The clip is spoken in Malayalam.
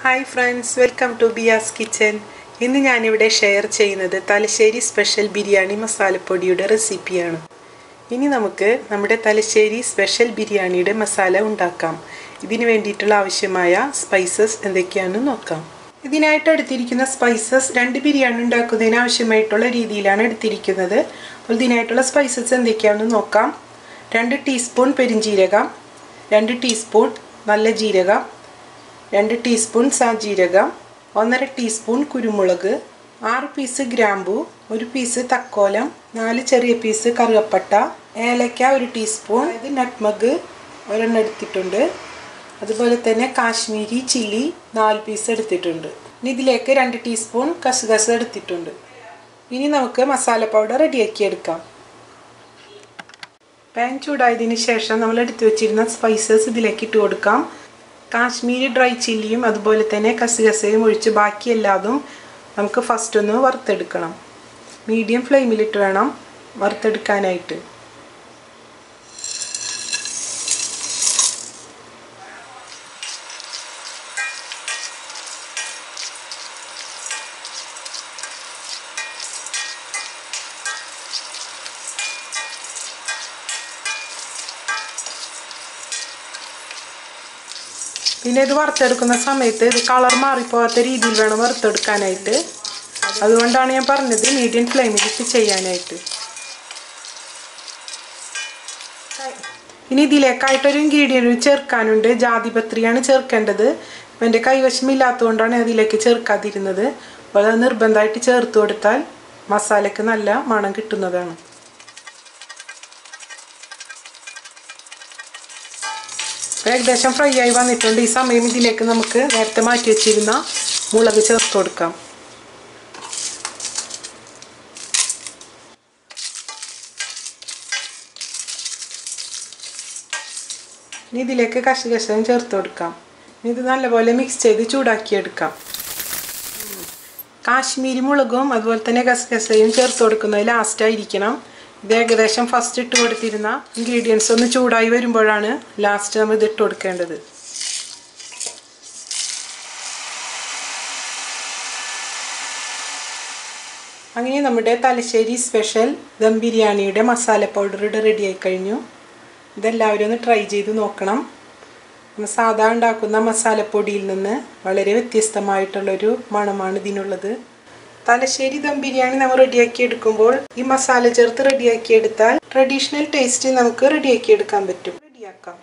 Hi friends, welcome to Biyas kitchen. ഇന്ന് ഞാൻ ഇവിടെ ഷെയർ ചെയ്യുന്നത് തലശ്ശേരി സ്പെഷ്യൽ ബിരിയാണി മസാലപ്പൊടിയുടെ റെസിപ്പിയാണ്. ഇനി നമുക്ക് നമ്മുടെ തലശ്ശേരി സ്പെഷ്യൽ ബിരിയാണിയുടെ മസാല ഉണ്ടാക്കാം. ഇതിനു വേണ്ടിയിട്ടുള്ള ആവശ്യമായ സ്പൈസസ് എന്തൊക്കെയാണെന്ന് നോക്കാം. ഇതിനായിട്ട് എടുത്തിരിക്കുന്ന സ്പൈസസ് രണ്ട് ബിരിയാണി ഉണ്ടാക്കുന്നതിന് ആവശ്യമായിട്ടുള്ള രീതിയിലാണ് എടുത്തിരിക്കുന്നത്. അപ്പോൾ ഇതിനായിട്ടുള്ള സ്പൈസസ് എന്തൊക്കെയാണെന്ന് നോക്കാം. 2 ടീസ്പൂൺ പെരിഞ്ജീരകം, 2 ടീസ്പൂൺ നല്ല ജീരകം, 2 ടീസ്പൂൺ സാജീരകം, 1.5 ടീസ്പൂൺ കുരുമുളക്, 6 പീസ് ഗ്രാമ്പു, 1 പീസ് തക്കോലം, 4 ചെറിയ പീസ് കറുവപ്പട്ട, ഏലക്ക 1 ടീസ്പൂൺ, നട്ട്മഗ് ഒരെണ്ണം എടുത്തിട്ടുണ്ട്. അതുപോലെ തന്നെ കാശ്മീരി ചില്ലി 4 പീസ് എടുത്തിട്ടുണ്ട്. ഇനി ഇതിലേക്ക് 2 ടീസ്പൂൺ കസ്കസ് എടുത്തിട്ടുണ്ട്. ഇനി നമുക്ക് മസാല പൗഡർ റെഡിയാക്കി എടുക്കാം. പാൻ ചൂടായതിനു ശേഷം നമ്മൾ എടുത്തു വെച്ചിരുന്ന സ്പൈസസ് ഇതിലേക്ക് ഇട്ട് കൊടുക്കാം. കാശ്മീരി ഡ്രൈ ചില്ലിയും അതുപോലെ തന്നെ കസകസയും ഒഴിച്ച് ബാക്കി എല്ലാതും നമുക്ക് ഫസ്റ്റ് ഒന്ന് വറുത്തെടുക്കണം. മീഡിയം ഫ്ലെയിമിലിട്ട് വേണം വറുത്തെടുക്കാനായിട്ട്. പിന്നെ ഇത് വറുത്തെടുക്കുന്ന സമയത്ത് ഇത് കളർ മാറിപ്പോകാത്ത രീതിയിൽ വേണം വറുത്തെടുക്കാനായിട്ട്. അതുകൊണ്ടാണ് ഞാൻ പറഞ്ഞത് മീഡിയം ഫ്ലെയിമിലിട്ട് ചെയ്യാനായിട്ട്. ഇനി ഇതിലേക്കായിട്ടൊരു ഇൻഗ്രീഡിയൻറ്റ് ചേർക്കാനുണ്ട്. ജാതിപത്രിയാണ് ചേർക്കേണ്ടത്. എൻ്റെ കൈവശമില്ലാത്തതുകൊണ്ടാണ് അതിലേക്ക് ചേർക്കാതിരുന്നത്. അപ്പോൾ അത് നിർബന്ധമായിട്ട് ചേർത്ത് കൊടുത്താൽ മസാലയ്ക്ക് നല്ല മണം കിട്ടുന്നതാണ്. ഏകദേശം ഫ്രൈ ആയി വന്നിട്ടുണ്ട്. ഈ സമയം ഇതിലേക്ക് നമുക്ക് നേരത്തെ മാറ്റി വെച്ചിരുന്ന മുളക് ചേർത്ത് കൊടുക്കാം. ഇനി ഇതിലേക്ക് കശകശം ചേർത്ത് കൊടുക്കാം. ഇത് നല്ലപോലെ മിക്സ് ചെയ്ത് ചൂടാക്കിയെടുക്കാം. കാശ്മീരി മുളകും അതുപോലെ തന്നെ കസകസയും ചേർത്ത് കൊടുക്കുന്നത് ലാസ്റ്റായിരിക്കണം. ഇത് ഏകദേശം ഫസ്റ്റ് ഇട്ട് കൊടുത്തിരുന്ന ഇൻഗ്രീഡിയൻസ് ഒന്ന് ചൂടായി വരുമ്പോഴാണ് ലാസ്റ്റ് നമ്മൾ ഇത് ഇട്ട് കൊടുക്കേണ്ടത്. അങ്ങനെ നമ്മുടെ തലശ്ശേരി സ്പെഷ്യൽ ദം ബിരിയാണിയുടെ മസാല പൗഡർ ഇവിടെ റെഡിയായി കഴിഞ്ഞു. ഇതെല്ലാവരും ഒന്ന് ട്രൈ ചെയ്ത് നോക്കണം. നമ്മൾ സാധാ ഉണ്ടാക്കുന്ന മസാലപ്പൊടിയിൽ നിന്ന് വളരെ വ്യത്യസ്തമായിട്ടുള്ളൊരു മണമാണ് ഇതിനുള്ളത്. തലശ്ശേരി ദം ബിരിയാണി നമ്മൾ റെഡിയാക്കി എടുക്കുമ്പോൾ ഈ മസാല ചേർത്ത് റെഡിയാക്കി എടുത്താൽ ട്രഡീഷണൽ ടേസ്റ്റ് നമുക്ക് റെഡിയാക്കി എടുക്കാൻ പറ്റും. റെഡിയാക്കാം.